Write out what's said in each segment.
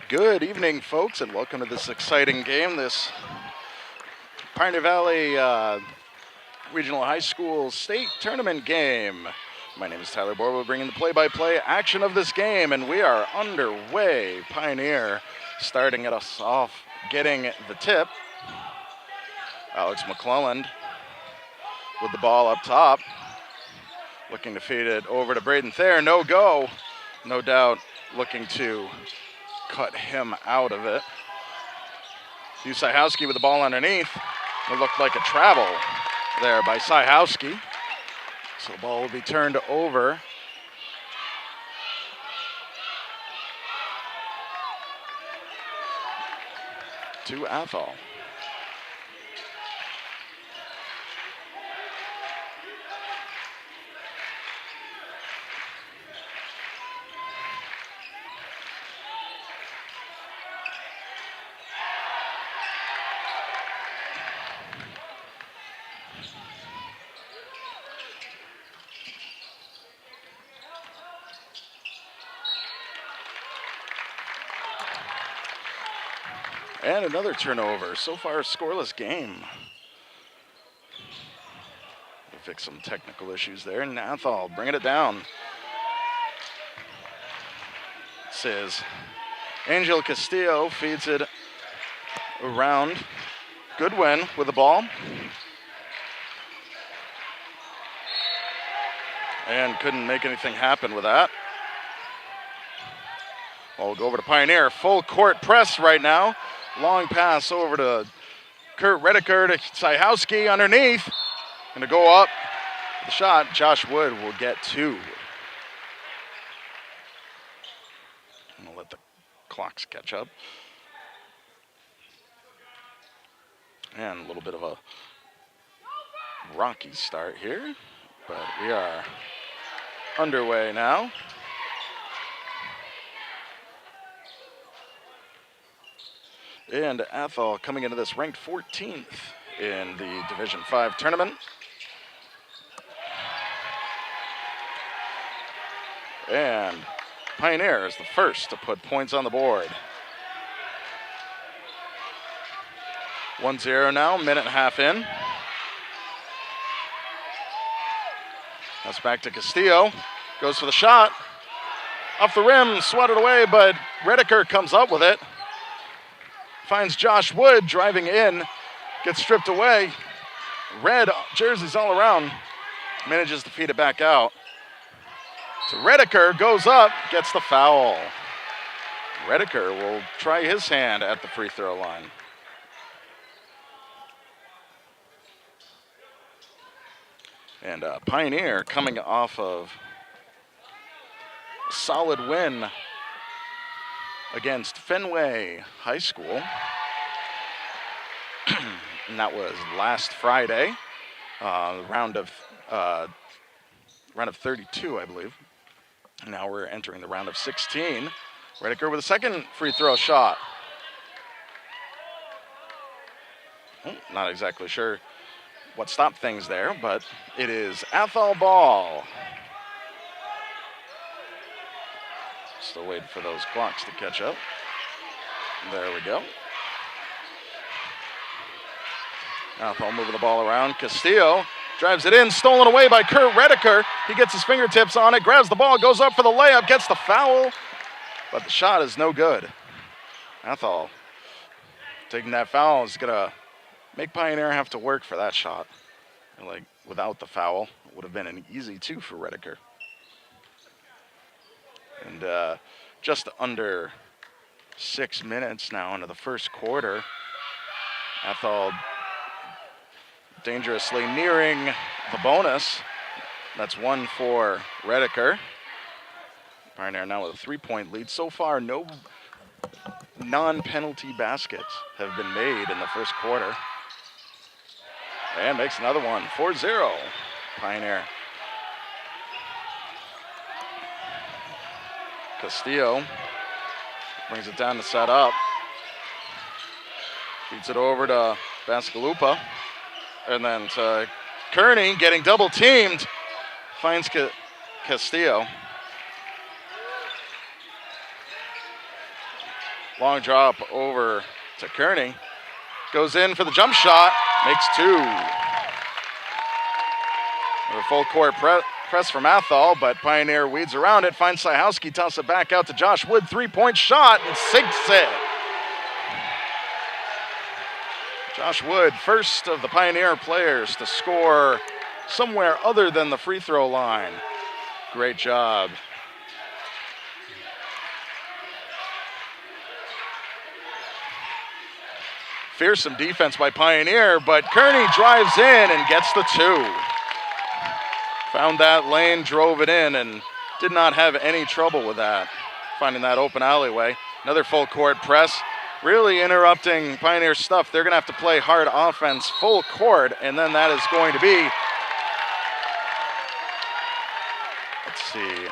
Good evening, folks, and welcome to this exciting game, this Pioneer Valley Regional High School State Tournament game. My name is Tyler Borba, bringing the play-by-play action of this game, and we are underway. Pioneer starting us off, getting the tip. Alex McClelland with the ball up top, looking to feed it over to Braden Thayer. No go, no doubt looking to cut him out of it. Syhowski with the ball underneath. It looked like a travel there by Syhowski. So the ball will be turned over. To Athol. And another turnover. So far, a scoreless game. We'll fix some technical issues there. And Athol bringing it down. Says Angel Castillo feeds it around. Goodwin with the ball. And couldn't make anything happen with that. We'll go over to Pioneer. Full court press right now. Long pass over to Kurt Redeker to Syhowski underneath. Going to go up. The shot, Josh Wood will get two. I'm going to let the clocks catch up. And a little bit of a rocky start here, but we are underway now. And Athol coming into this ranked 14th in the Division 5 tournament. And Pioneer is the first to put points on the board. 1-0 now, minute and a half in. That's back to Castillo. Goes for the shot. Off the rim, swatted away, but Redeker comes up with it. Finds Josh Wood driving in, gets stripped away. Red jerseys all around, manages to feed it back out. So Redeker goes up, gets the foul. Redeker will try his hand at the free throw line. And Pioneer coming off of a solid win against Fenway High School. And that was last Friday, round of 32, I believe. And now we're entering the round of 16. Redeker with a second free throw shot. Not exactly sure what stopped things there, but it is Athol ball. Still waiting for those clocks to catch up. There we go. Athol moving the ball around. Castillo drives it in, stolen away by Kurt Redeker. He gets his fingertips on it, grabs the ball, goes up for the layup, gets the foul, but the shot is no good. Athol taking that foul is gonna make Pioneer have to work for that shot. Like without the foul, it would have been an easy two for Redeker. And just under 6 minutes now into the first quarter. Athol dangerously nearing the bonus. That's one for Redeker. Pioneer now with a 3-point lead. So far, no non-penalty baskets have been made in the first quarter. And makes another one, 4-0, Pioneer. Castillo brings it down to set up. Feeds it over to Bascalupa. And then to Kearney, getting double teamed. Finds Castillo. Long drop over to Kearney. Goes in for the jump shot, makes 2. A full court press from Athol, but Pioneer weeds around it, finds Syhowski, tosses it back out to Josh Wood, 3-point shot, and sinks it. Josh Wood, first of the Pioneer players to score somewhere other than the free throw line. Great job. Fearsome defense by Pioneer, but Kearney drives in and gets the 2. Found that lane, drove it in, and did not have any trouble with that, finding that open alleyway. Another full court press, really interrupting Pioneer stuff. They're going to have to play hard offense full court, and then that is going to be, let's see,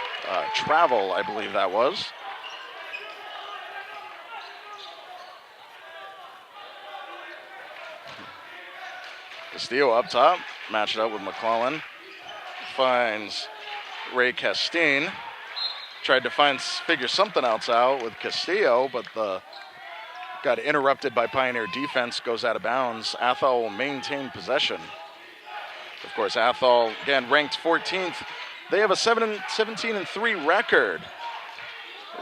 travel, I believe that was. Castillo up top, matched up with McClellan. Finds Ray Castine. Tried to figure something else out with Castillo, but got interrupted by Pioneer defense, goes out of bounds. Athol will maintain possession. Of course, Athol, again, ranked 14th. They have a 17-3 record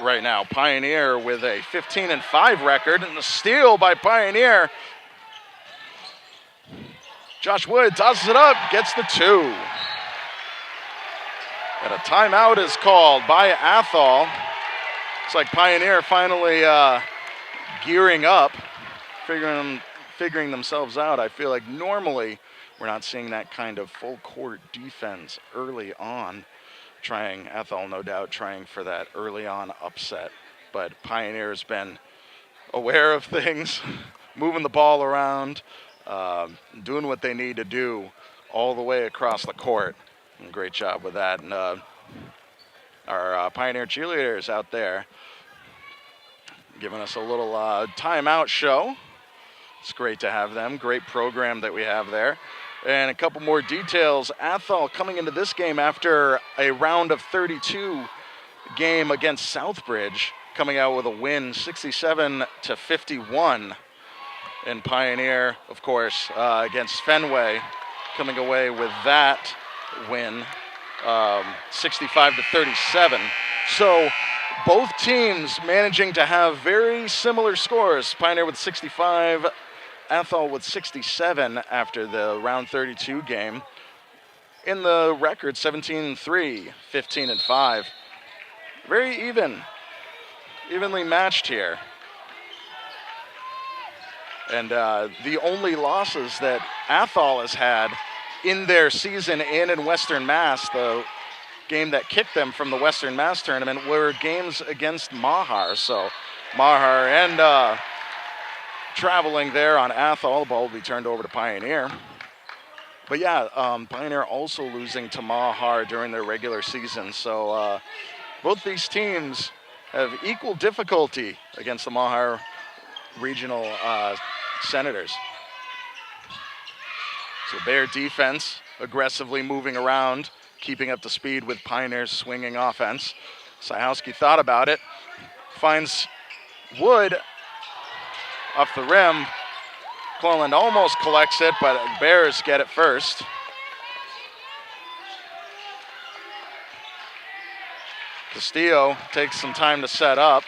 right now. Pioneer with a 15-5 record, and the steal by Pioneer. Josh Wood tosses it up, gets the 2. And a timeout is called by Athol. It's like Pioneer finally gearing up, figuring themselves out. I feel like normally we're not seeing that kind of full court defense early on. Athol no doubt trying for that early on upset. But Pioneer's been aware of things, moving the ball around, doing what they need to do all the way across the court. And great job with that. And our Pioneer cheerleaders out there giving us a little timeout show. It's great to have them. Great program that we have there. And a couple more details. Athol coming into this game after a round of 32 game against Southbridge, coming out with a win 67-51. And Pioneer, of course, against Fenway, coming away with that win, 65-37. So both teams managing to have very similar scores. Pioneer with 65, Athol with 67 after the round 32 game. In the record, 17-3, 15-5. Very evenly matched here. And the only losses that Athol has had in their season in Western Mass, the game that kicked them from the Western Mass tournament, were games against Mahar. So Mahar and traveling there on Athol. The ball will be turned over to Pioneer. But yeah, Pioneer also losing to Mahar during their regular season. So both these teams have equal difficulty against the Mahar regional Senators. So Bear defense aggressively moving around, keeping up to speed with Pioneer's swinging offense. Syhowski thought about it, finds Wood off the rim. Cleland almost collects it, but Bears get it first. Castillo takes some time to set up.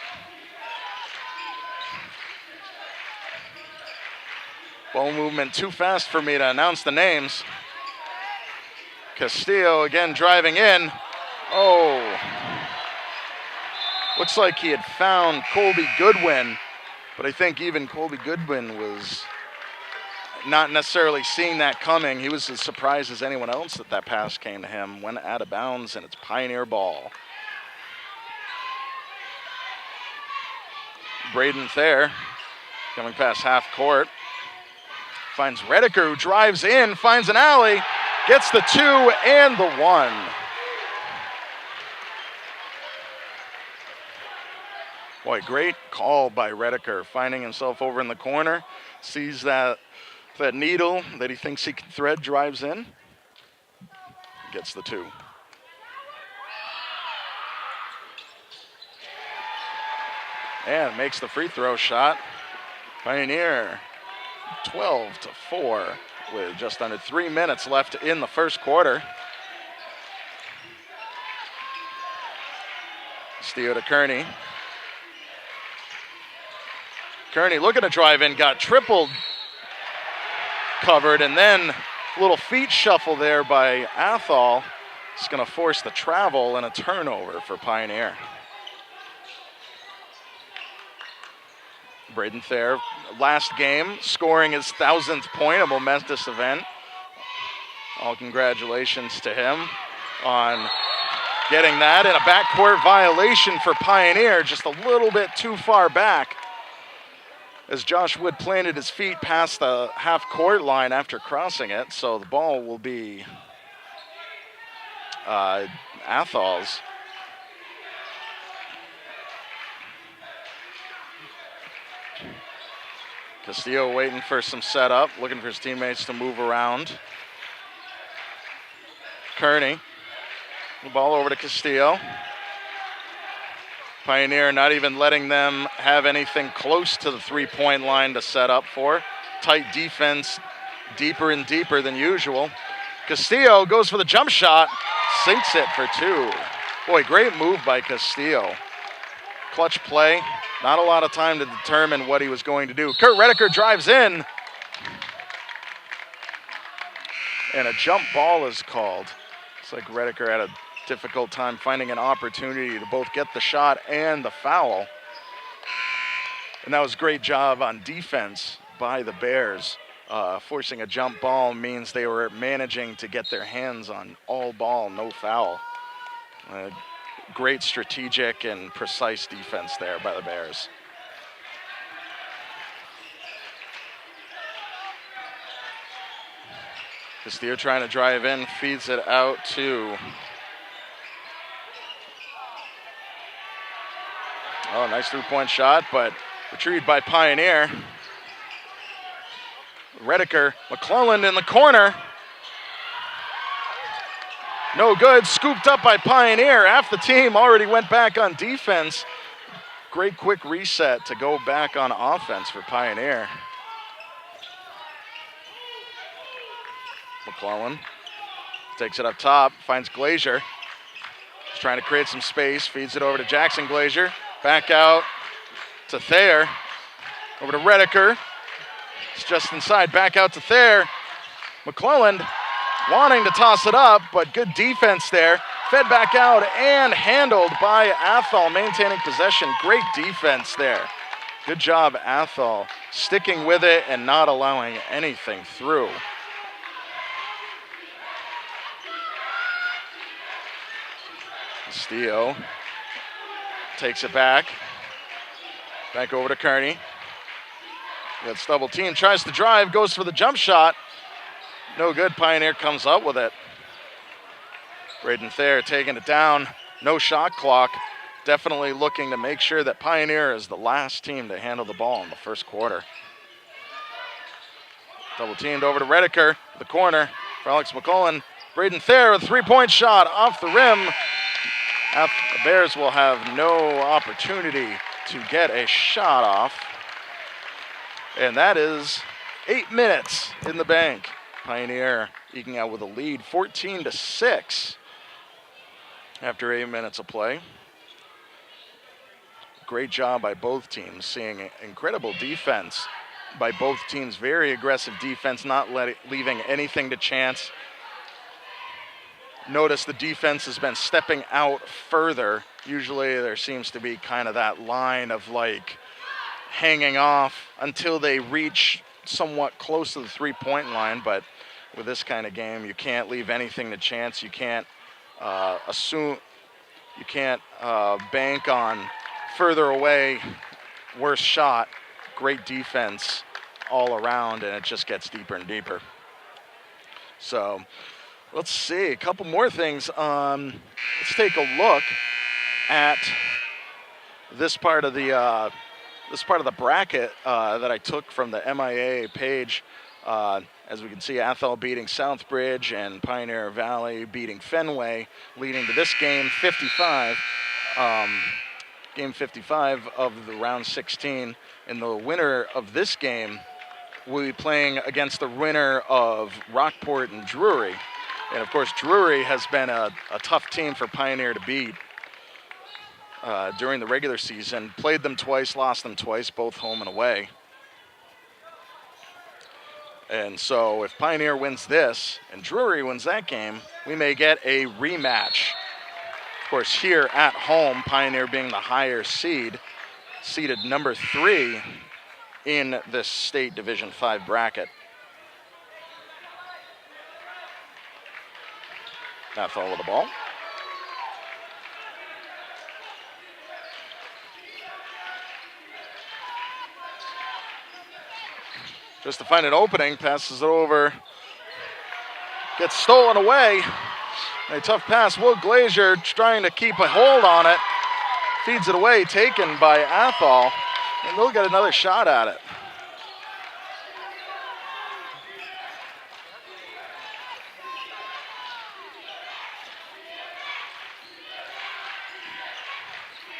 Ball movement too fast for me to announce the names. Castillo again driving in. Oh. Looks like he had found Colby Goodwin, but I think even Colby Goodwin was not necessarily seeing that coming. He was as surprised as anyone else that pass came to him. Went out of bounds, and it's Pioneer ball. Braden Thayer coming past half court. Finds Redeker, who drives in, finds an alley, gets the 2 and the 1. Boy, great call by Redeker, finding himself over in the corner, sees that needle that he thinks he can thread, drives in, gets the 2. and makes the free throw shot. Pioneer 12-4 with just under 3 minutes left in the first quarter. Castillo to Kearney. Kearney looking to drive in, got tripled covered, and then a little feet shuffle there by Athol. It's going to force the travel and a turnover for Pioneer. Braden Thayer, last game, scoring his 1,000th point, a momentous event. All congratulations to him on getting that, and a backcourt violation for Pioneer, just a little bit too far back, as Josh Wood planted his feet past the half-court line after crossing it, so the ball will be Athol's. Castillo waiting for some setup, looking for his teammates to move around. Kearney, the ball over to Castillo. Pioneer not even letting them have anything close to the three-point line to set up for. Tight defense, deeper and deeper than usual. Castillo goes for the jump shot, sinks it for two. Boy, great move by Castillo. Clutch play, not a lot of time to determine what he was going to do. Kurt Redeker drives in, and a jump ball is called. Looks like Redeker had a difficult time finding an opportunity to both get the shot and the foul. And that was a great job on defense by the Bears. Forcing a jump ball means they were managing to get their hands on all ball, no foul. Great strategic and precise defense there by the Bears. Castillo trying to drive in, feeds it out to... Oh, nice three-point shot, but retrieved by Pioneer. Redeker, McClellan in the corner. No good, scooped up by Pioneer. Half the team already went back on defense. Great quick reset to go back on offense for Pioneer. McClellan takes it up top, finds Glazier. He's trying to create some space, feeds it over to Jackson Glazier. Back out to Thayer. Over to Redeker. It's just inside, back out to Thayer. McClellan wanting to toss it up, but good defense there. Fed back out and handled by Athol, maintaining possession. Great defense there. Good job, Athol, sticking with it and not allowing anything through. Castillo takes it back. Back over to Kearney. Gets double team, tries to drive, goes for the jump shot. No good, Pioneer comes up with it. Braden Thayer taking it down, no shot clock. Definitely looking to make sure that Pioneer is the last team to handle the ball in the first quarter. Double teamed over to Redeker, the corner for Alex McClellan. Braden Thayer with a three-point shot off the rim. The Bears will have no opportunity to get a shot off. And that is 8 minutes in the bank. Pioneer eking out with a lead, 14-6 after 8 minutes of play. Great job by both teams, seeing incredible defense by both teams. Very aggressive defense, not leaving anything to chance. Notice the defense has been stepping out further. Usually there seems to be kind of that line of like hanging off until they reach somewhat close to the three-point line, but with this kind of game, you can't leave anything to chance. You can't bank on further away, worse shot. Great defense all around, and it just gets deeper and deeper. So let's see, a couple more things. Let's take a look at this part of the bracket that I took from the MIAA page. As we can see, Athol beating Southbridge and Pioneer Valley beating Fenway, leading to this game 55. game 55 of the round 16. And the winner of this game will be playing against the winner of Rockport and Drury. And of course, Drury has been a tough team for Pioneer to beat during the regular season. Played them twice, lost them twice, both home and away. And so if Pioneer wins this and Drury wins that game, we may get a rematch. Of course, here at home, Pioneer being the higher seed, seeded number 3 in this state Division 5 bracket. Athol with the ball. Just to find an opening, passes it over. Gets stolen away. A tough pass. Will Glazier trying to keep a hold on it. Feeds it away, taken by Athol. And they'll get another shot at it.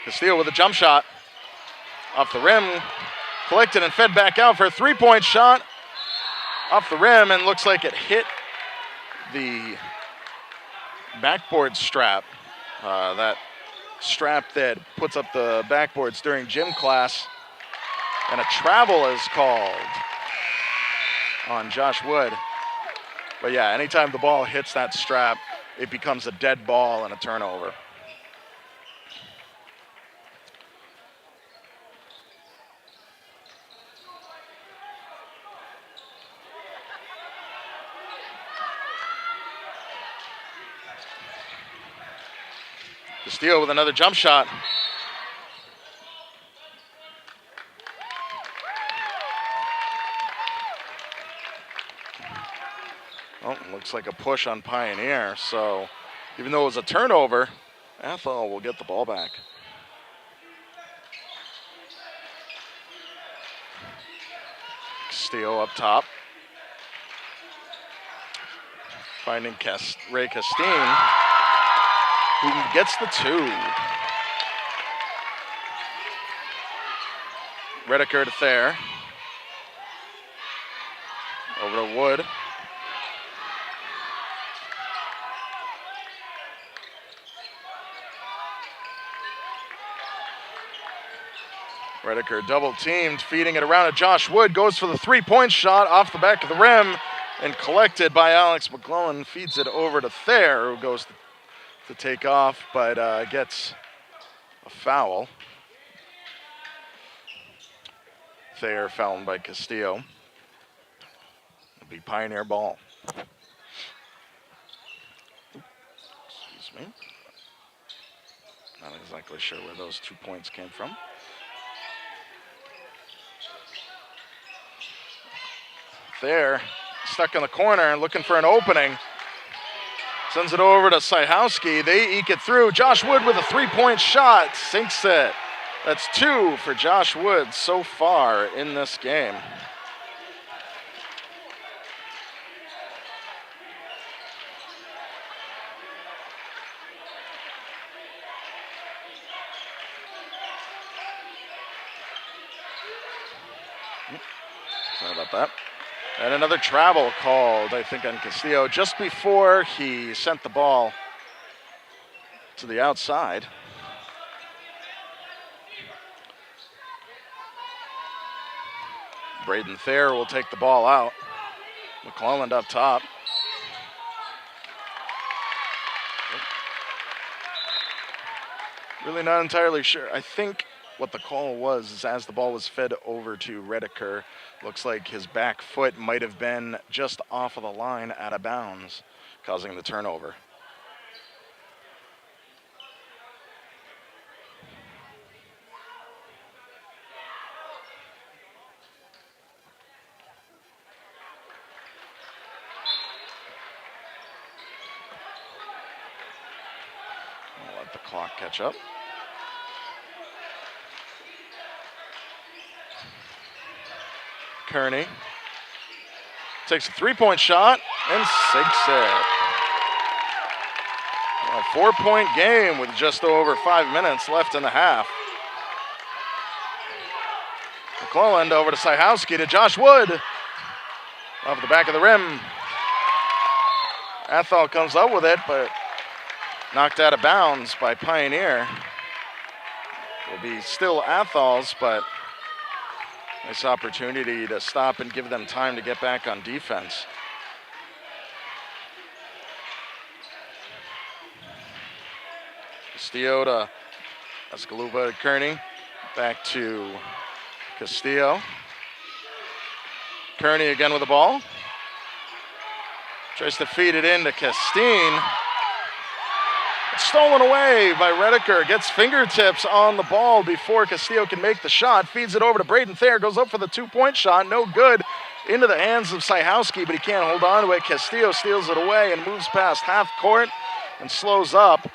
Castillo with a jump shot. Off the rim. Collected and fed back out for a 3-point shot. Off the rim, and looks like it hit the backboard strap. That strap that puts up the backboards during gym class. And a travel is called on Josh Wood. But yeah, anytime the ball hits that strap, it becomes a dead ball and a turnover. Castillo with another jump shot. Oh, looks like a push on Pioneer. So even though it was a turnover, Athol will get the ball back. Castillo up top. Finding Ray Castine, who gets the 2. Redeker to Thayer. Over to Wood. Redeker double teamed, feeding it around to Josh Wood. Goes for the 3-point shot off the back of the rim and collected by Alex McClellan. Feeds it over to Thayer, who goes to take off, but gets a foul. Thayer fouled by Castillo. It'll be Pioneer ball. Excuse me. Not exactly sure where those 2 points came from. Thayer stuck in the corner and looking for an opening. Sends it over to Syhowski. They eke it through. Josh Wood with a 3-point shot. Sinks it. That's 2 for Josh Wood so far in this game. Sorry about that. And another travel called, I think, on Castillo just before he sent the ball to the outside. Braden Thayer will take the ball out. McClelland up top. Really not entirely sure. I think what the call was is as the ball was fed over to Redeker, looks like his back foot might have been just off of the line out of bounds, causing the turnover. I'll let the clock catch up. Kearney takes a 3-point shot and sinks it. A 4-point game with just over 5 minutes left in the half. McClelland over to Syhowski to Josh Wood. Off the back of the rim. Athol comes up with it, but knocked out of bounds by Pioneer. Will be still Athol's, but nice opportunity to stop and give them time to get back on defense. Castillo to Escalupa to Kearney. Back to Castillo. Kearney again with the ball. Tries to feed it in to Castine. It's stolen away by Redeker. Gets fingertips on the ball before Castillo can make the shot. Feeds it over to Braden Thayer. Goes up for the two-point shot. No good. Into the hands of Syhowski, but he can't hold on to it. Castillo steals it away and moves past half court and slows up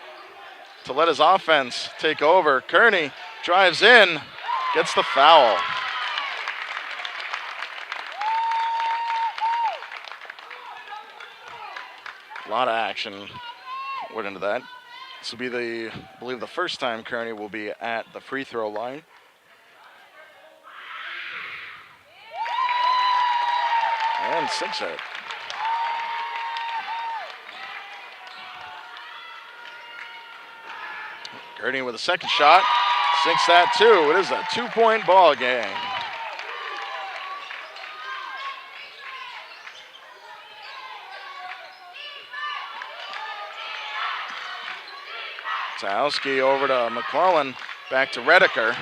to let his offense take over. Kearney drives in. Gets the foul. A lot of action went into that. This will be I believe the first time Kearney will be at the free throw line. And sinks it. Kearney with a second shot. Sinks that too. It is a 2-point ball game. Syhowski over to McClellan. Back to Redeker.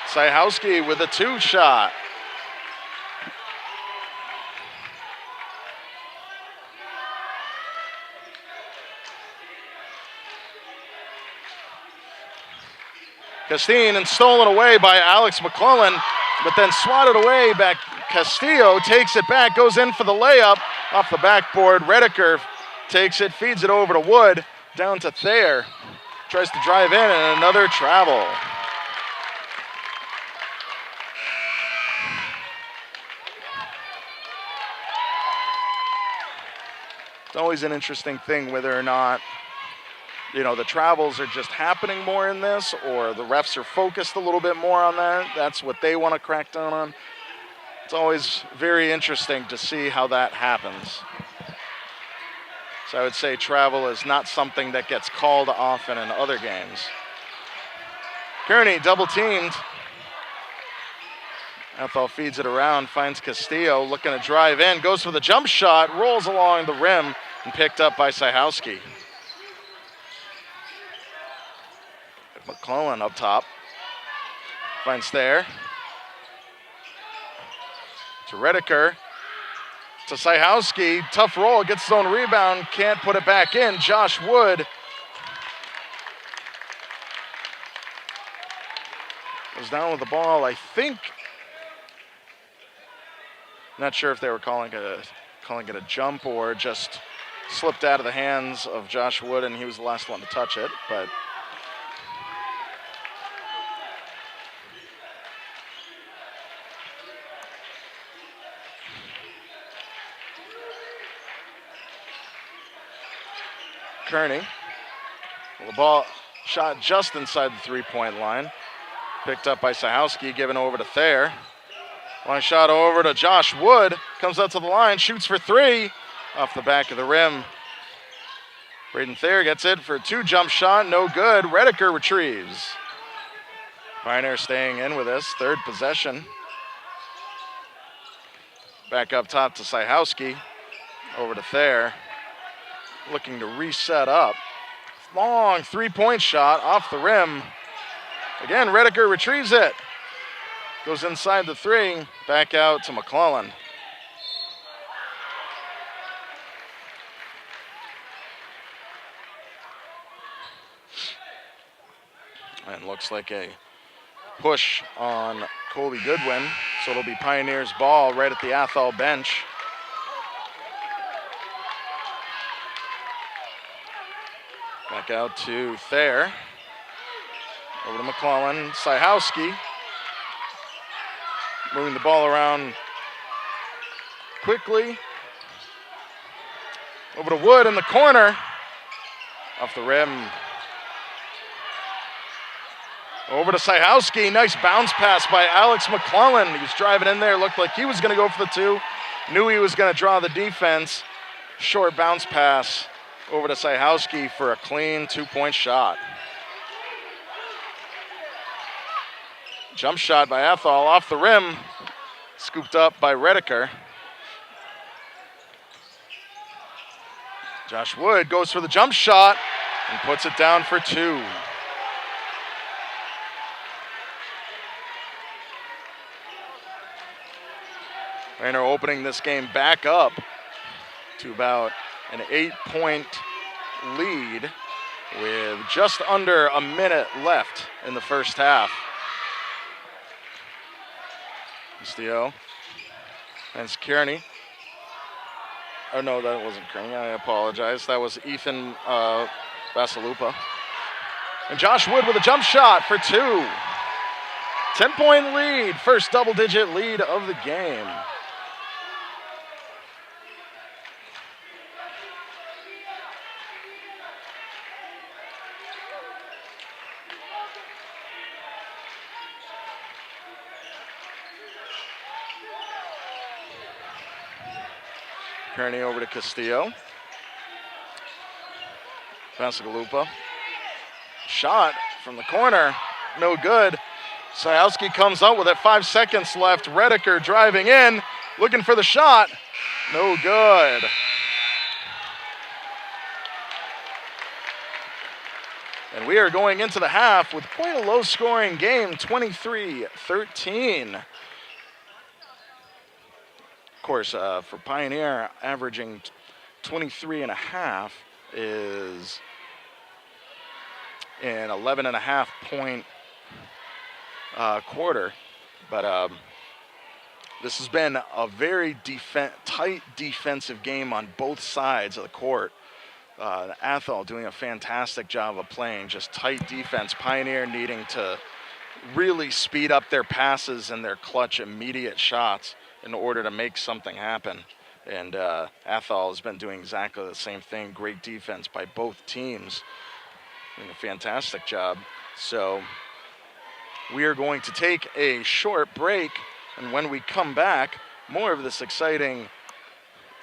Syhowski with a 2 shot. Castine and stolen away by Alex McClellan, but then swatted away back. Castillo takes it back, goes in for the layup off the backboard. Redeker takes it, feeds it over to Wood, down to Thayer. Tries to drive in and another travel. It's always an interesting thing whether or not the travels are just happening more in this, or the refs are focused a little bit more on that. That's what they want to crack down on. It's always very interesting to see how that happens. So I would say travel is not something that gets called often in other games. Kearney double teamed. Athol feeds it around, finds Castillo, looking to drive in, goes for the jump shot, rolls along the rim, and picked up by Syhowski. McClellan up top. Finds Thayer. To Redeker. To Syhowski. Tough roll. Gets his own rebound. Can't put it back in. Josh Wood was down with the ball. I think. Not sure if they were calling it a jump or just slipped out of the hands of Josh Wood and he was the last one to touch it, but Kearney. The ball shot just inside the three-point line. Picked up by Syhowski, given over to Thayer. One shot over to Josh Wood. Comes out to the line, shoots for 3. Off the back of the rim. Braden Thayer gets it for a 2 jump shot, no good. Redeker retrieves. Pioneer staying in with this, 3rd possession. Back up top to Syhowski. Over to Thayer. Looking to reset up. Long 3-point shot off the rim. Again, Redeker retrieves it. Goes inside the 3. Back out to McClellan. And looks like a push on Colby Goodwin. So it'll be Pioneers ball right at the Athol bench. Back out to Thayer. Over to McClellan. Syhowski. Moving the ball around quickly. Over to Wood in the corner. Off the rim. Over to Syhowski. Nice bounce pass by Alex McClellan. He was driving in there. Looked like he was going to go for the 2. Knew he was going to draw the defense. Short bounce pass over to Syhowski for a clean 2-point shot. Jump shot by Athol off the rim. Scooped up by Redeker. Josh Wood goes for the jump shot and puts it down for 2. Rainer opening this game back up to about an 8-point lead with just under a minute left in the first half. Castillo. That's Kearney. Oh, no, that wasn't Kearney. I apologize. That was Ethan Basalupa. And Josh Wood with a jump shot for 2. 10-point lead. First double-digit lead of the game. Kearney over to Castillo. Pasagalupa. Shot from the corner. No good. Syhowski comes up with it. 5 seconds left. Redeker driving in. Looking for the shot. No good. And we are going into the half with quite a low-scoring game. 23-13. Of course, for Pioneer, averaging 23.5 is an 11.5 point quarter. But this has been a very tight defensive game on both sides of the court. Athol doing a fantastic job of playing just tight defense. Pioneer needing to really speed up their passes and their clutch immediate shots in order to make something happen. And Athol has been doing exactly the same thing. Great defense by both teams. Doing a fantastic job. So we are going to take a short break. And when we come back, more of this exciting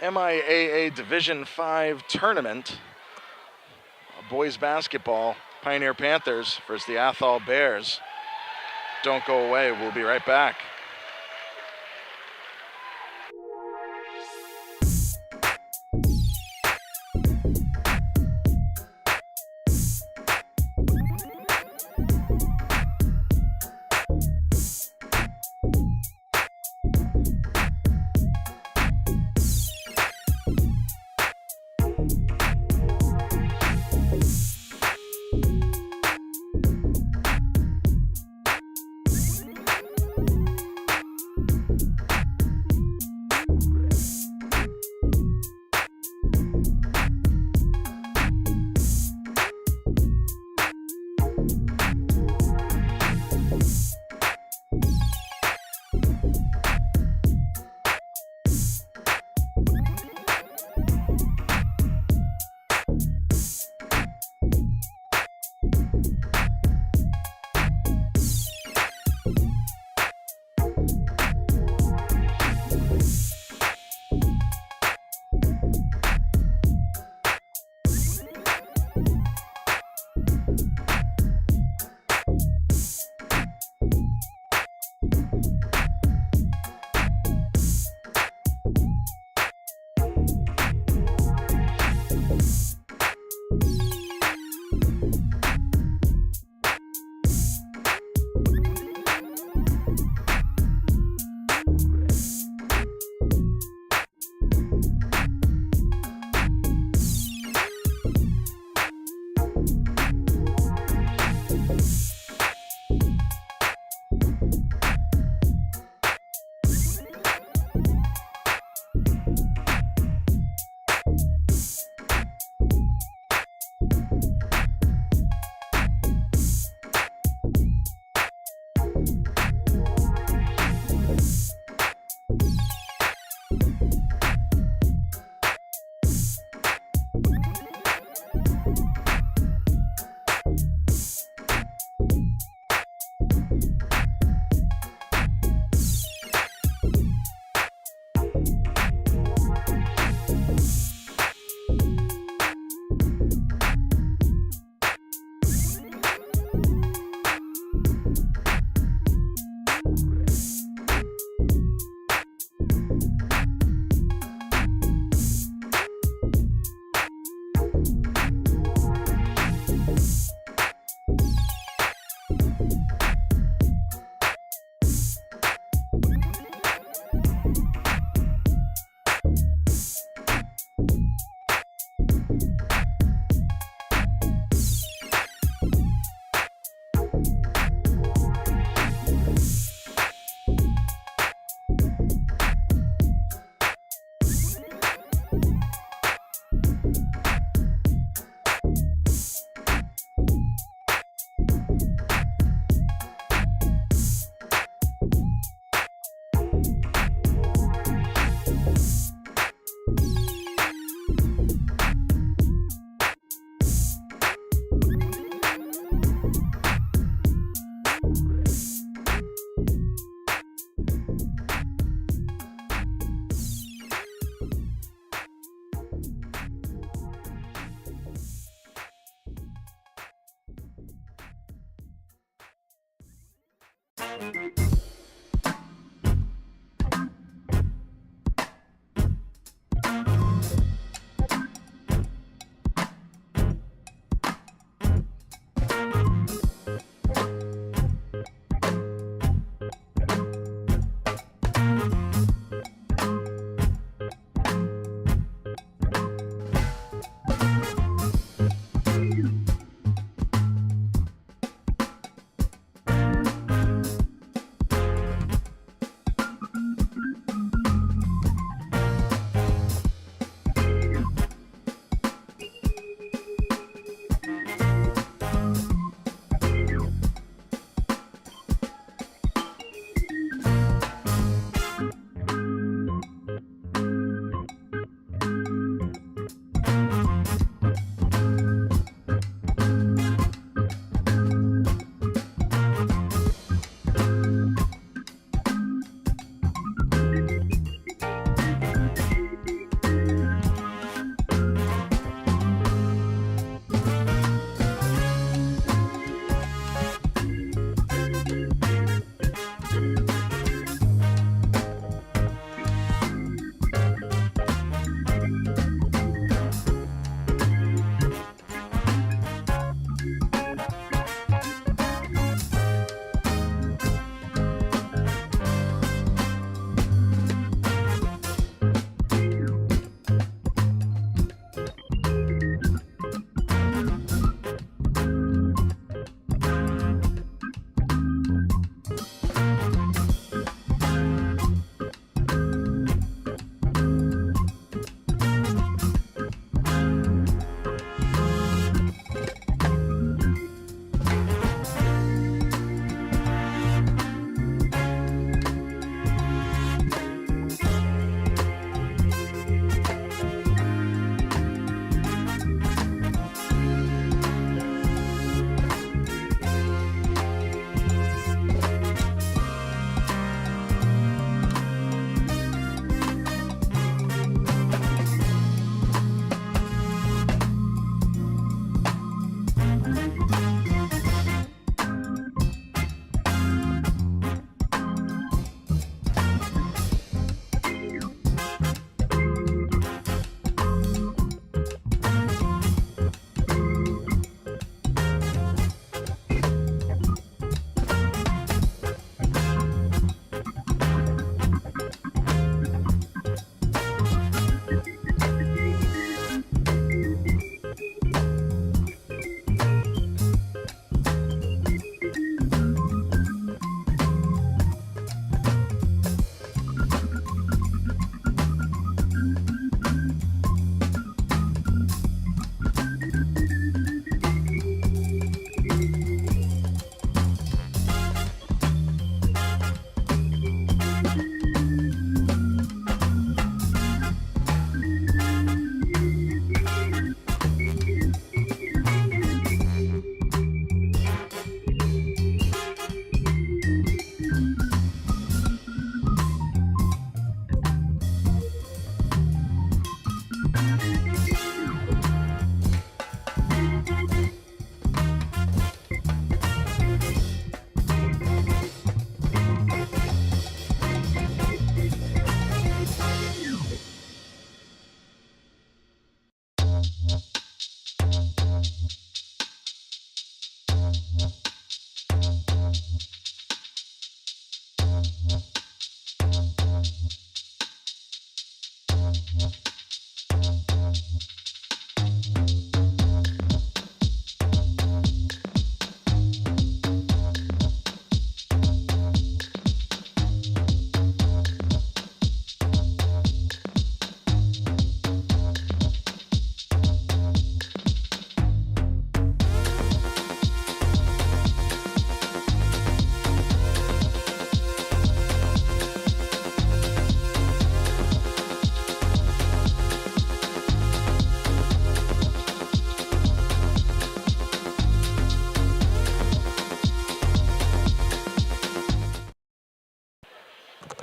MIAA Division 5 tournament. Boys basketball, Pioneer Panthers versus the Athol Bears. Don't go away. We'll be right back.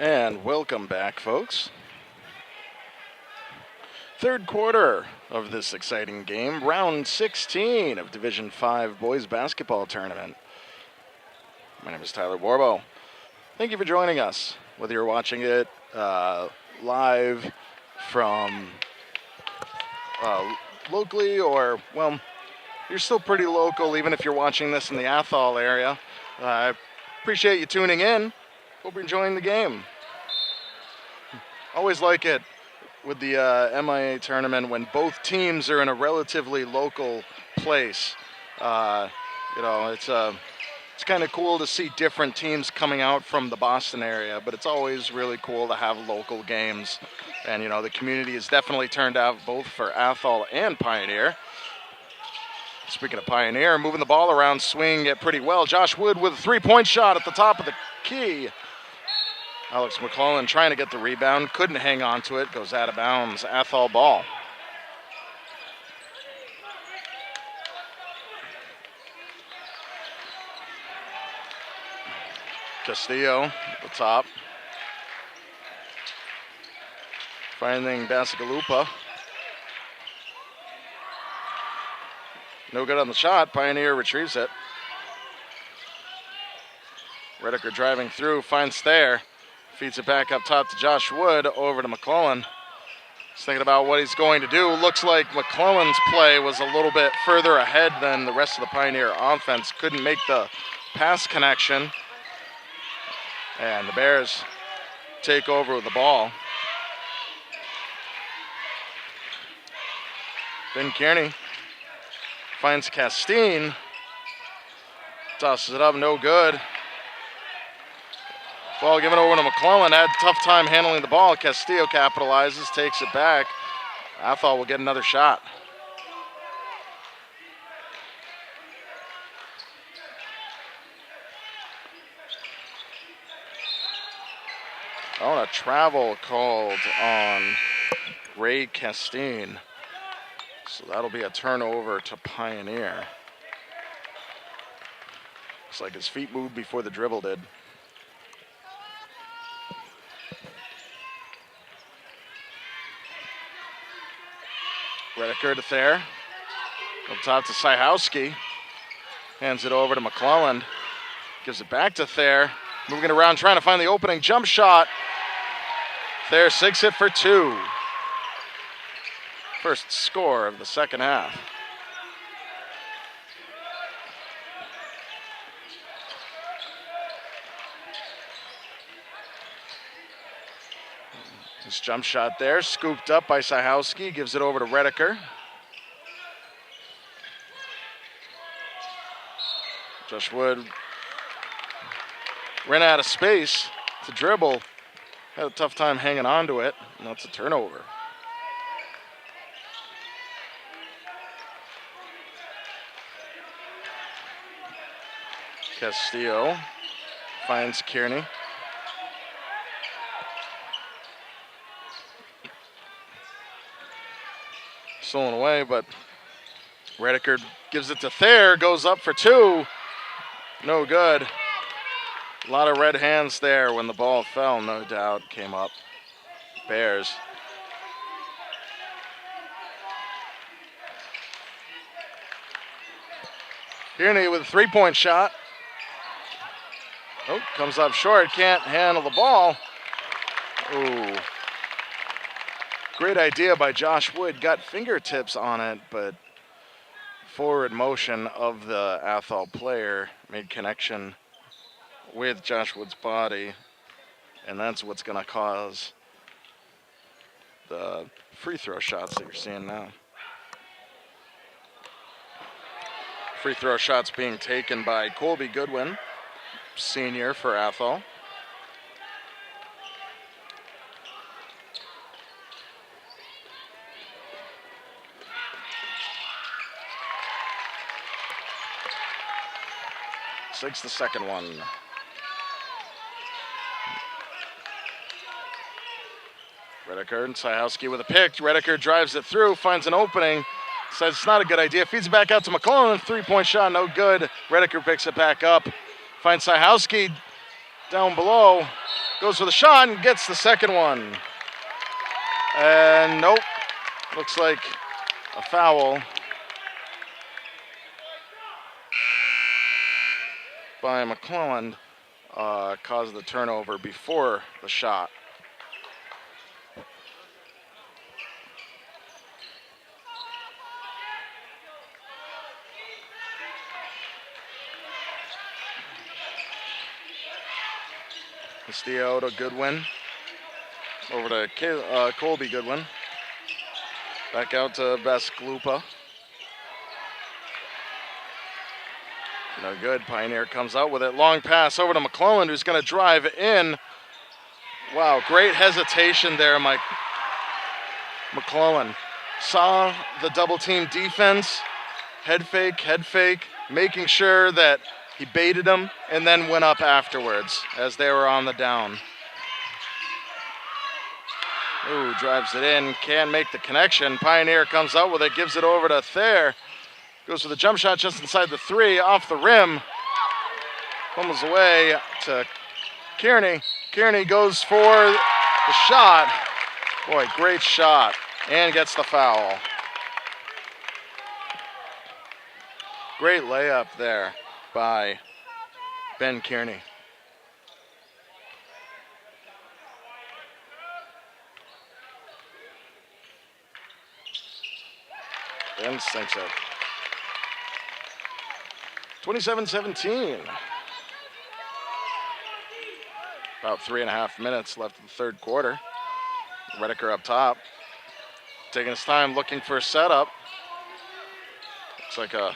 And welcome back, folks. Third quarter of this exciting game, round 16 of Division 5 boys basketball tournament. My name is Tyler Borbo. Thank you for joining us, whether you're watching it live from locally or, well, you're still pretty local even if you're watching this in the Athol area. I appreciate you tuning in. Hope you're enjoying the game. Always like it with the MIAA tournament when both teams are in a relatively local place. It's kind of cool to see different teams coming out from the Boston area, but it's always really cool to have local games. And, the community has definitely turned out both for Athol and Pioneer. Speaking of Pioneer, moving the ball around, swinging it pretty well. Josh Wood with a three-point shot at the top of the key. Alex McClellan trying to get the rebound, couldn't hang on to it, goes out of bounds. Athol ball. Castillo at the top. Finding Bassigalupa. No good on the shot. Pioneer retrieves it. Redeker driving through, finds Thayer. Feeds it back up top to Josh Wood, over to McClellan. He's thinking about what he's going to do. Looks like McClellan's play was a little bit further ahead than the rest of the Pioneer offense. Couldn't make the pass connection. And the Bears take over with the ball. Ben Kearney finds Castine. Tosses it up, no good. Ball given over to McClellan. Had a tough time handling the ball. Castillo capitalizes, takes it back. Athol will get another shot. Oh, a travel called on Ray Castine. So that'll be a turnover to Pioneer. Looks like his feet moved before the dribble did. Redeker to Thayer. Up top to Syhowski. Hands it over to McClellan. Gives it back to Thayer. Moving around, trying to find the opening jump shot. Thayer sinks it for two. First score of the second half. This jump shot there, scooped up by Syhowski, gives it over to Redeker. Josh Wood ran out of space to dribble. Had a tough time hanging on to it, and that's a turnover. Castillo finds Kearney. Stolen away, but Redeker gives it to Thayer, goes up for two. No good. A lot of red hands there when the ball fell, no doubt, came up. Bears. Kearney with a three-point shot. Oh, comes up short, can't handle the ball. Ooh. Great idea by Josh Wood, got fingertips on it, but forward motion of the Athol player made connection with Josh Wood's body, and that's what's going to cause the free throw shots that you're seeing now. Free throw shots being taken by Colby Goodwin, senior for Athol. Takes the second one. Redeker and Syhowski with a pick. Redeker drives it through, finds an opening, says it's not a good idea, feeds it back out to McClellan, three-point shot, no good. Redeker picks it back up, finds Syhowski down below, goes for the shot and gets the second one. And nope, looks like a foul by McClellan caused the turnover before the shot. Castillo to Goodwin. Over to Colby Goodwin. Back out to Vesglupa. No good. Pioneer comes out with it. Long pass over to McClellan, who's going to drive in. Wow, great hesitation there, Mike. McClellan saw the double team defense. Head fake, making sure that he baited him and then went up afterwards as they were on the down. Ooh, drives it in, can't make the connection. Pioneer comes out with it, gives it over to Thayer. Goes for the jump shot just inside the 3, off the rim. Fumbles away to Kearney. Kearney goes for the shot. Boy, great shot, and gets the foul. Great layup there by Ben Kearney. Ben sinks it. 27-17. About 3.5 minutes left in the third quarter. Redeker up top. Taking his time looking for a setup. Looks like a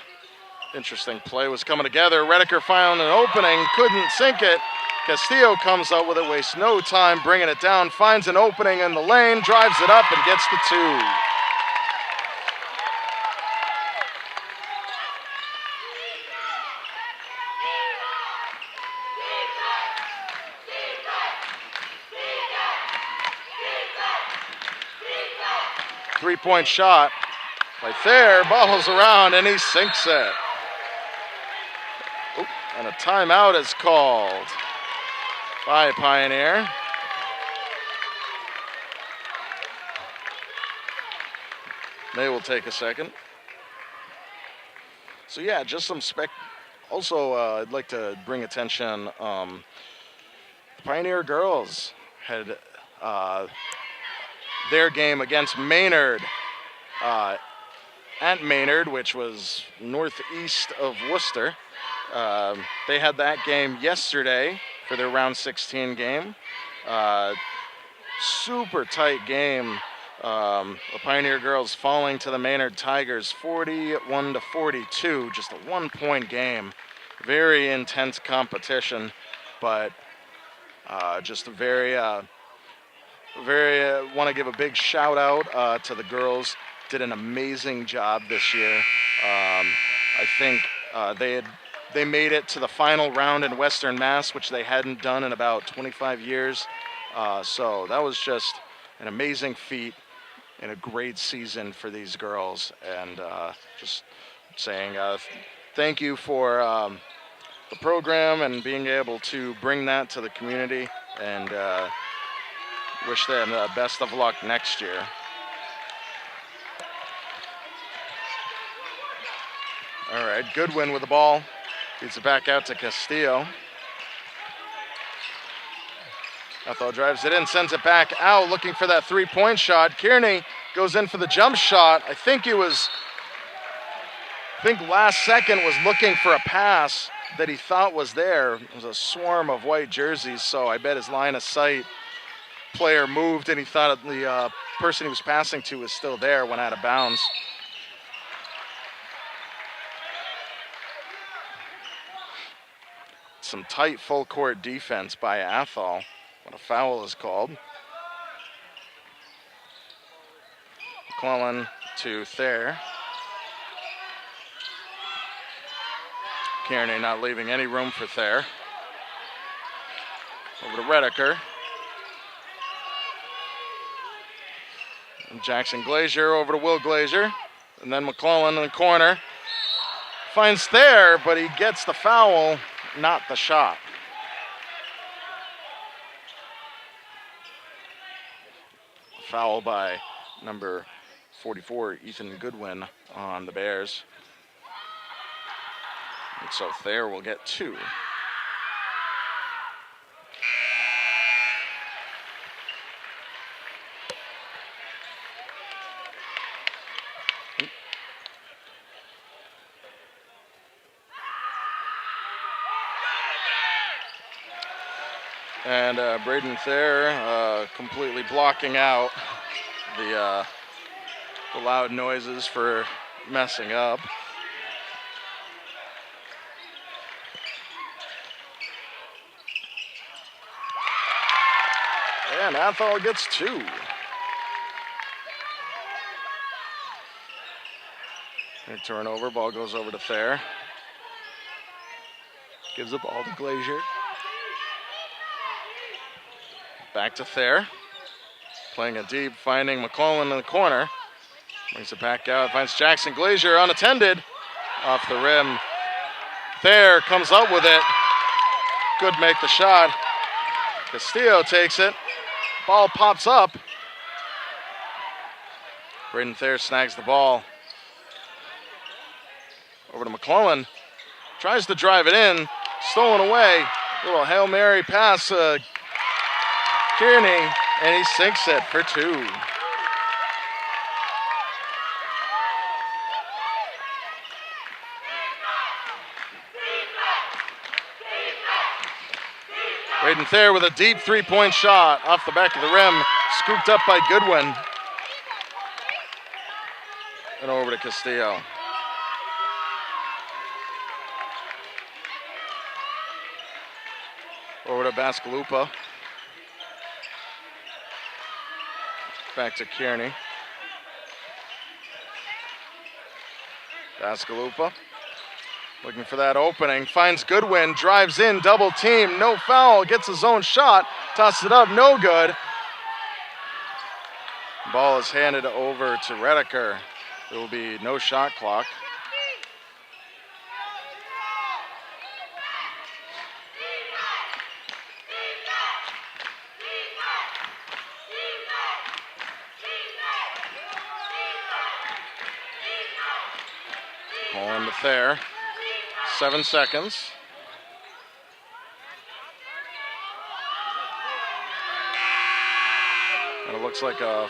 interesting play was coming together. Redeker found an opening, couldn't sink it. Castillo comes out with it, wastes no time bringing it down, finds an opening in the lane, drives it up and gets the 2. Three-point shot right there, bobbles around and he sinks it. Oop, and a timeout is called by Pioneer. They will take a second. So yeah, just some Also, I'd like to bring attention. The Pioneer girls had their game against Maynard at Maynard, which was northeast of Worcester. They had that game yesterday for their round 16 game. Super tight game. The Pioneer girls falling to the Maynard Tigers 41-42, just a 1-point game. Very intense competition, but just a very want to give a big shout out to the girls. Did an amazing job this year. I think they made it to the final round in Western Mass, which they hadn't done in about 25 years. So that was just an amazing feat and a great season for these girls. And just saying thank you for the program and being able to bring that to the community, and wish them the best of luck next year. All right, Goodwin with the ball. Feeds it back out to Castillo. Athol drives it in, sends it back out, looking for that three-point shot. Kearney goes in for the jump shot. I think last second was looking for a pass that he thought was there. It was a swarm of white jerseys, so I bet his line of sight player moved and he thought the person he was passing to was still there, went out of bounds. Some tight full court defense by Athol when a foul is called. McClellan to Thayer. Kearney not leaving any room for Thayer. Over to Redeker. And Jackson Glazier over to Will Glazier. And then McClellan in the corner. Finds Thayer, but he gets the foul, not the shot. Foul by number 44, Ethan Goodwin, on the Bears. And so Thayer will get 2. And Braden Thayer completely blocking out the loud noises for messing up. And Athol gets 2. And turnover, ball goes over to Thayer. Gives the ball to Glazier. Back to Thayer. Playing it deep, finding McClellan in the corner. Brings it back out, finds Jackson Glazier unattended. Off the rim. Thayer comes up with it. Good make the shot. Castillo takes it. Ball pops up. Braden Thayer snags the ball. Over to McClellan. Tries to drive it in. Stolen away. Little Hail Mary pass. Kearney. And he sinks it for 2. Braden Thayer with a deep 3-point shot off the back of the rim. Scooped up by Goodwin. And over to Castillo. Over to Bascalupa. Back to Kearney. Bascalupa looking for that opening. Finds Goodwin, drives in, double team, no foul, gets his own shot, tosses it up, no good. Ball is handed over to Redeker. There will be no shot clock. Ball into Thayer. 7 seconds. And it looks like a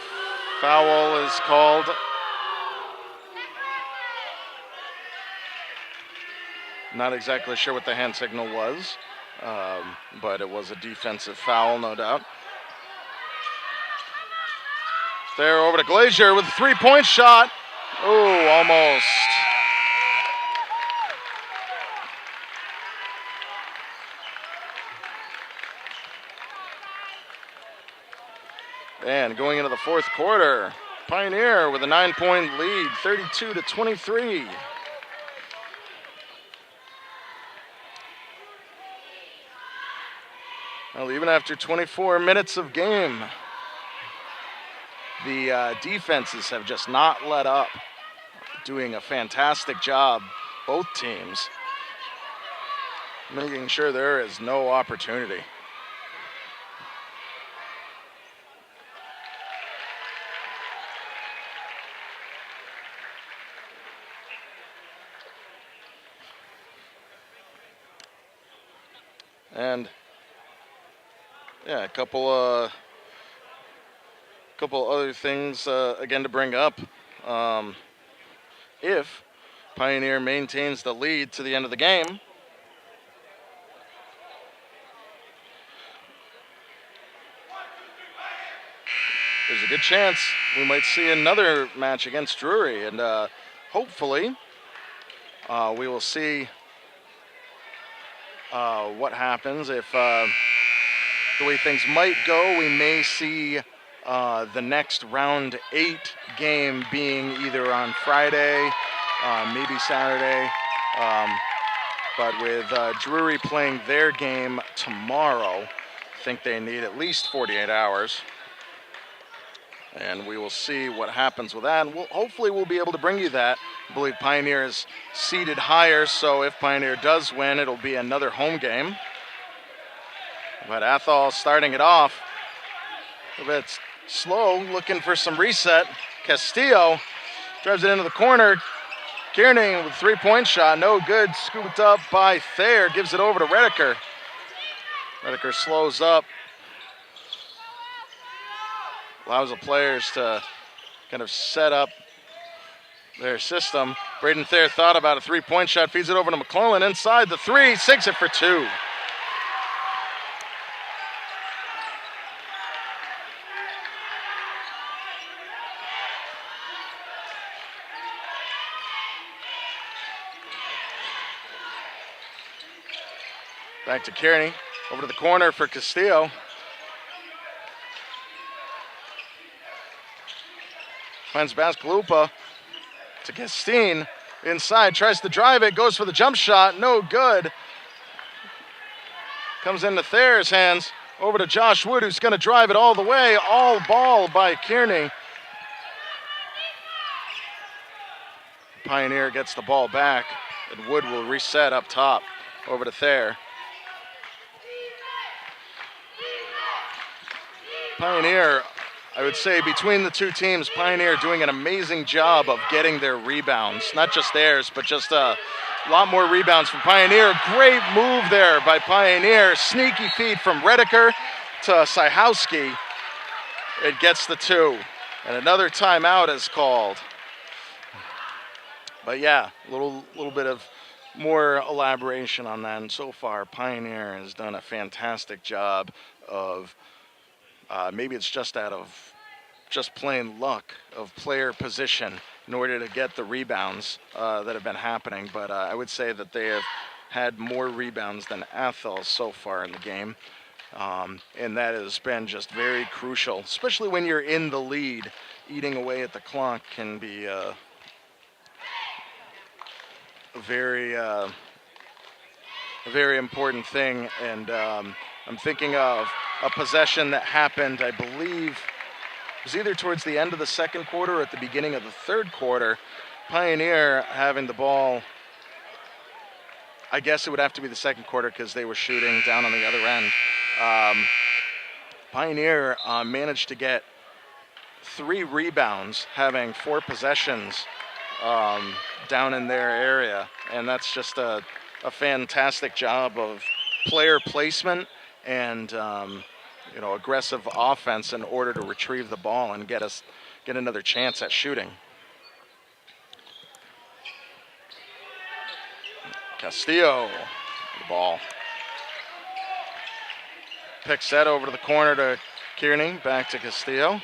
foul is called. Not exactly sure what the hand signal was, but it was a defensive foul, no doubt. Thayer over to Glazier with a 3-point shot. Oh, almost. And going into the fourth quarter, Pioneer with a 9-point lead, 32-23. Well, even after 24 minutes of game, the defenses have just not let up. Doing a fantastic job, both teams, making sure there is no opportunity. And yeah, a couple other things again to bring up. If Pioneer maintains the lead to the end of the game, there's a good chance we might see another match against Drury, and hopefully we will see what happens. If the way things might go, we may see the next round 8 game being either on Friday, maybe Saturday, but with Drury playing their game tomorrow, I think they need at least 48 hours. And we will see what happens with that. And hopefully we'll be able to bring you that. I believe Pioneer is seeded higher, so if Pioneer does win, it'll be another home game. But Athol starting it off a bit slow, looking for some reset. Castillo drives it into the corner. Kearney with a 3-point shot, no good. Scooped up by Thayer, gives it over to Redeker. Redeker slows up. Allows the players to kind of set up their system. Braden Thayer thought about a 3-point shot, feeds it over to McClellan inside the 3, sinks it for 2. Back to Kearney. Over to the corner for Castillo. Finds Bascalupa to Castine. Inside, tries to drive it, goes for the jump shot, no good. Comes into Thayer's hands. Over to Josh Wood, who's going to drive it all the way. All ball by Kearney. Pioneer gets the ball back, and Wood will reset up top. Over to Thayer. Pioneer, I would say between the two teams, Pioneer doing an amazing job of getting their rebounds. Not just theirs, but just a lot more rebounds from Pioneer. Great move there by Pioneer. Sneaky feed from Redeker to Syhowski. It gets the 2. And another timeout is called. But yeah, a little bit of more elaboration on that. And so far, Pioneer has done a fantastic job of maybe it's just out of just plain luck of player position in order to get the rebounds that have been happening. But I would say that they have had more rebounds than Athol so far in the game. And that has been just very crucial, especially when you're in the lead. Eating away at the clock can be a very important thing. And I'm thinking of a possession that happened, I believe, it was either towards the end of the second quarter or at the beginning of the third quarter. Pioneer having the ball, I guess it would have to be the second quarter because they were shooting down on the other end. Pioneer managed to get 3 rebounds, having 4 possessions down in their area. And that's just a fantastic job of player placement and aggressive offense in order to retrieve the ball and get another chance at shooting. Castillo, the ball. Picks that over to the corner to Kearney, back to Castillo.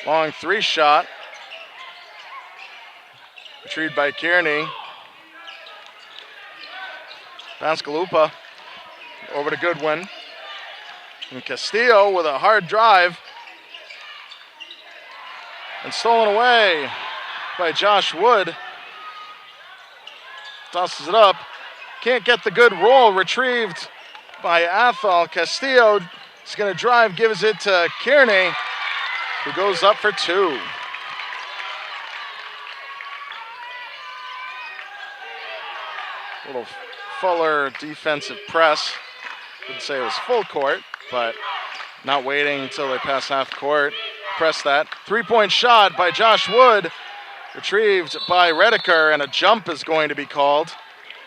Long 3 shot. Retrieved by Kearney. Bascalupa over to Goodwin. And Castillo with a hard drive. And stolen away by Josh Wood. Tosses it up. Can't get the good roll. Retrieved by Athol. Castillo is going to drive, gives it to Kearney, who goes up for 2. Little fuller defensive press. Wouldn't say it was full court, but not waiting until they pass half court. Press that. 3-point shot by Josh Wood. Retrieved by Redeker, and a jump is going to be called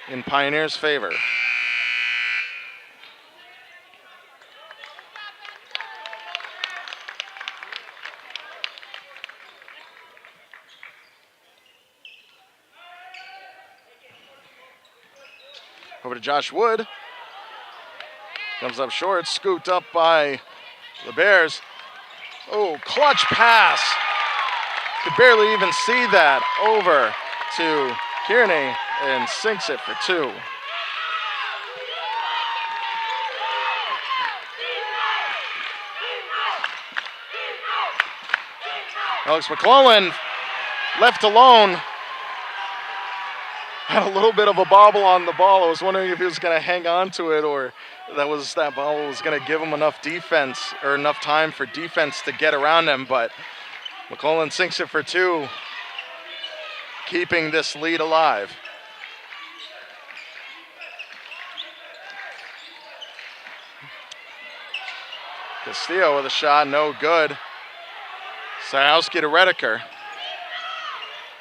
in Pioneer's favor. Over to Josh Wood. Comes up short, scooped up by the Bears. Oh, clutch pass. Could barely even see that. Over to Kearney and sinks it for 2. Alex McClellan left alone. Had a little bit of a bobble on the ball. I was wondering if he was going to hang on to it or that ball was going to give him enough defense or enough time for defense to get around him. But McClellan sinks it for 2, keeping this lead alive. Castillo with a shot, no good. Syhowski to Redeker.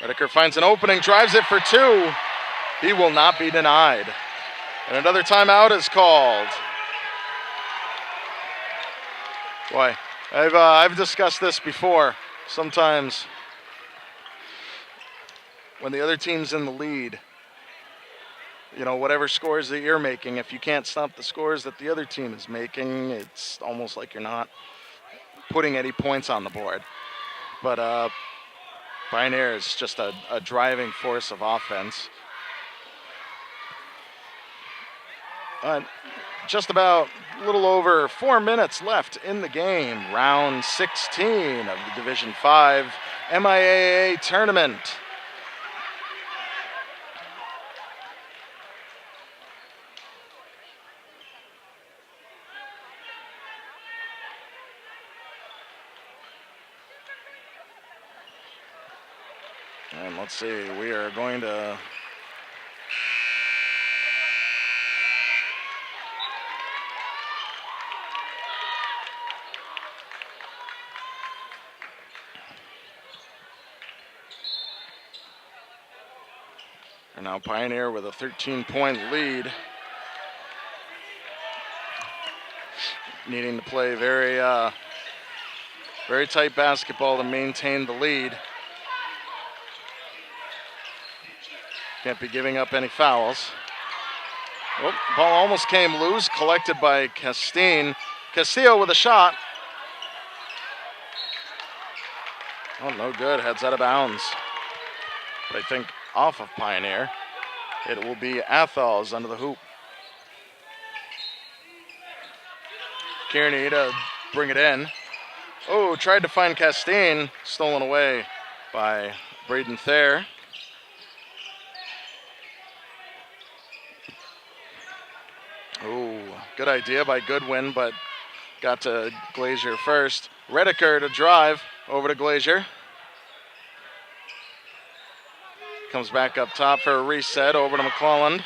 Redeker finds an opening, drives it for 2. He will not be denied. And another timeout is called. Boy, I've discussed this before. Sometimes when the other team's in the lead, whatever scores that you're making, if you can't stop the scores that the other team is making, it's almost like you're not putting any points on the board. But Pioneer is just a driving force of offense. Just about a little over 4 minutes left in the game. Round 16 of the Division 5 MIAA tournament. And let's see, we are going to and now Pioneer with a 13-point lead. Needing to play very tight basketball to maintain the lead. Can't be giving up any fouls. Oh, ball almost came loose, collected by Castine. Castillo with a shot. Oh, no good, heads out of bounds. But I think off of Pioneer. It will be Athol's under the hoop. Kearney to bring it in. Oh, tried to find Castine, stolen away by Braden Thayer. Oh, good idea by Goodwin, but got to Glazier first. Redeker to drive over to Glazier. Comes back up top for a reset over to McClelland.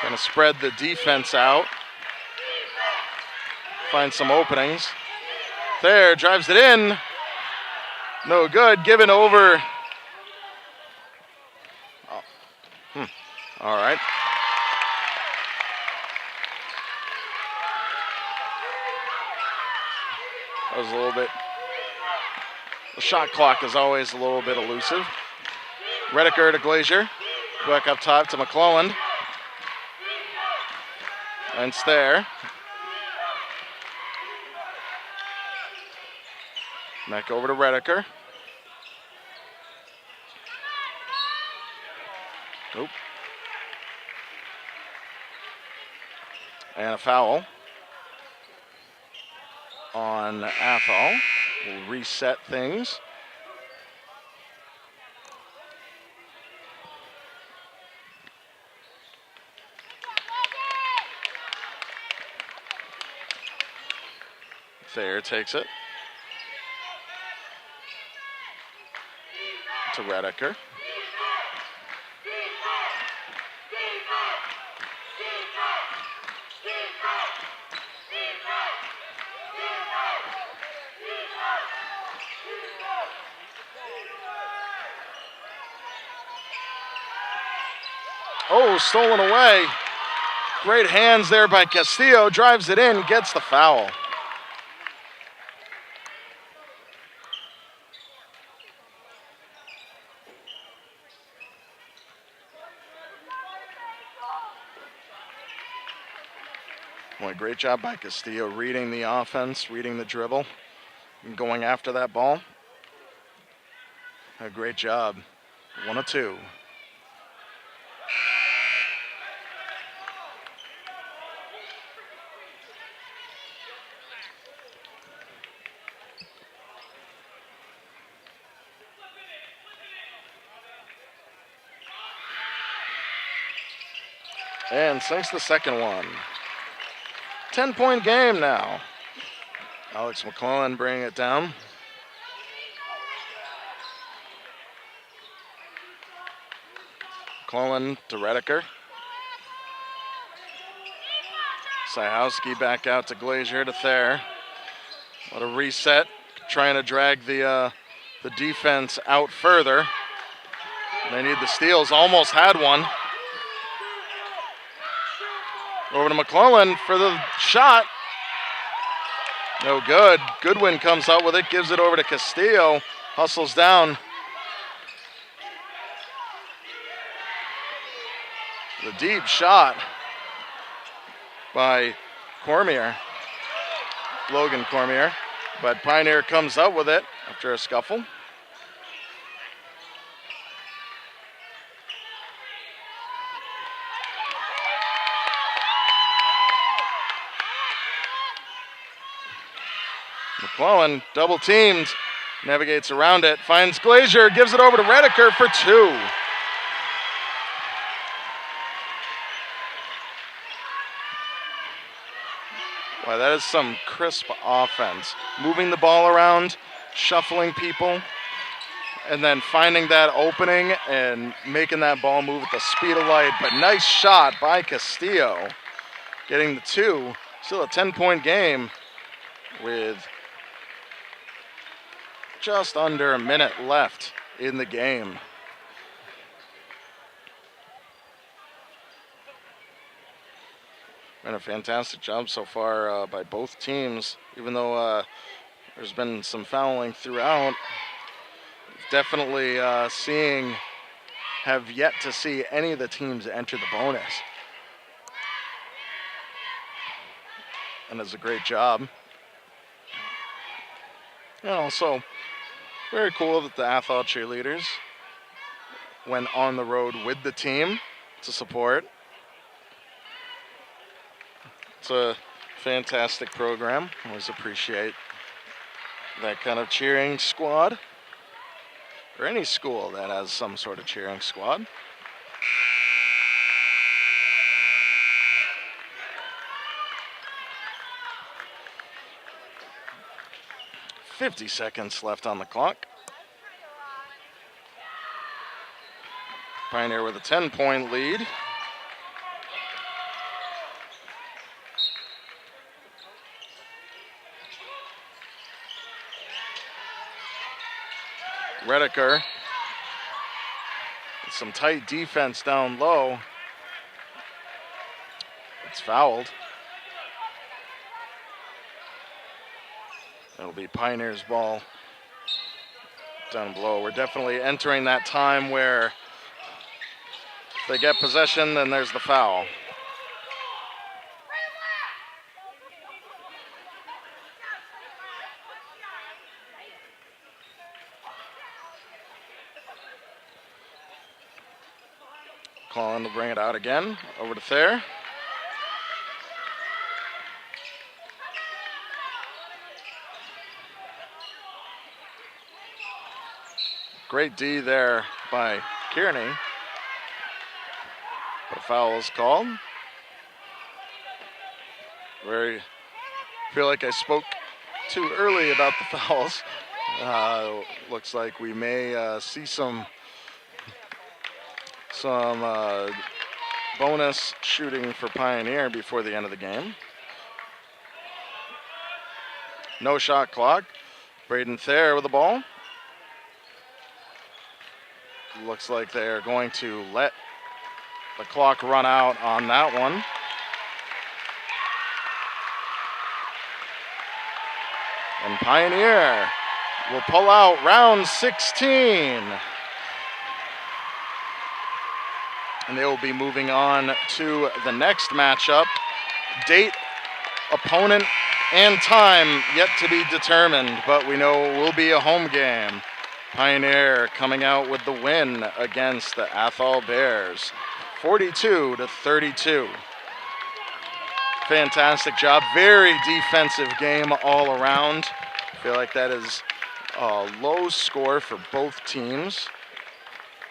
Gonna spread the defense out. Find some openings. Thayer drives it in. No good, given over. Oh. All right. That was a little bit. The shot clock is always a little bit elusive. Redeker to Glazier. Back up top to McClelland. And it's there. Back over to Redeker. Nope. And a foul on Athol. We'll reset things. Thayer takes it to Redeker. Oh, stolen away. Great hands there by Castillo. Drives it in, gets the foul. Boy, great job by Castillo reading the offense, reading the dribble, and going after that ball. A great job. 1 of 2. And sinks the second one. 10-point game now. Alex McClelland bringing it down. McClelland to Redeker. Sajowski back out to Glazier to Thayer. What a reset. Trying to drag the defense out further. They need the steals. Almost had one. Over to McClelland for the shot. No good. Goodwin comes out with it, gives it over to Castillo. Hustles down. The deep shot by Cormier. Logan Cormier. But Pioneer comes out with it after a scuffle. McClellan double teamed, navigates around it, finds Glazier, gives it over to Redeker for 2. Wow, that is some crisp offense. Moving the ball around, shuffling people, and then finding that opening and making that ball move at the speed of light. But nice shot by Castillo, getting the 2. Still a 10-point game with just under a minute left in the game. And a fantastic job so far by both teams, even though there's been some fouling throughout. Definitely have yet to see any of the teams enter the bonus. And it's a great job. And also, very cool that the Athol cheerleaders went on the road with the team to support. It's a fantastic program. Always appreciate that kind of cheering squad, or any school that has some sort of cheering squad. "50 seconds left on the clock. Pioneer with a 10-point lead. Redeker with some tight defense down low. It's fouled. It'll be Pioneer's ball down below. We're definitely entering that time where if they get possession, then there's the foul. Collin will bring it out again, over to Thayer. Great D there by Kearney. But a foul is called. Feel like I spoke too early about the fouls. Looks like we may see some bonus shooting for Pioneer before the end of the game. No shot clock. Braden Thayer with the ball. Looks like they're going to let the clock run out on that one. And Pioneer will pull out round 16. And they will be moving on to the next matchup. Date, opponent, and time yet to be determined, but we know it will be a home game. Pioneer coming out with the win against the Athol Bears, 42-32. Fantastic job. Very defensive game all around. I feel like that is a low score for both teams,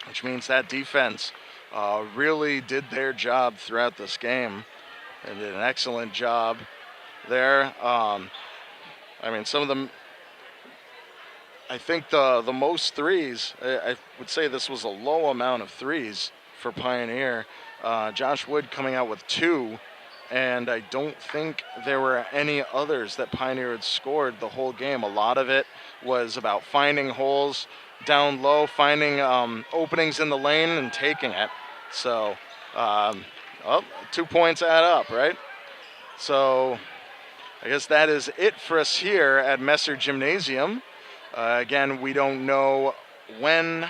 which means that defense really did their job throughout this game and did an excellent job there. Some of them, I think the most threes, I would say this was a low amount of threes for Pioneer. Josh Wood coming out with 2, and I don't think there were any others that Pioneer had scored the whole game. A lot of it was about finding holes down low, finding openings in the lane and taking it. So, 2 points add up, right? So, I guess that is it for us here at Messer Gymnasium. Again, we don't know when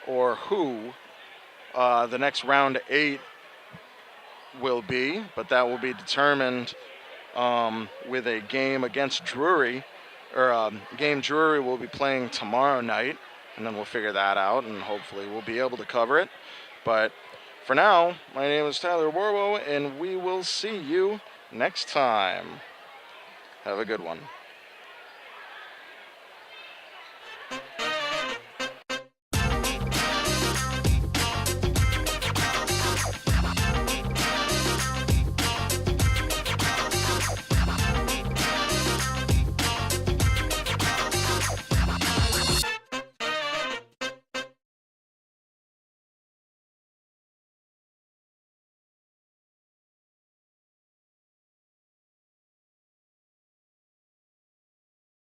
or who the next round 8 will be, but that will be determined with a game against Drury, or game Drury will be playing tomorrow night, and then we'll figure that out, and hopefully we'll be able to cover it. But for now, my name is Tyler Borbo, and we will see you next time. Have a good one.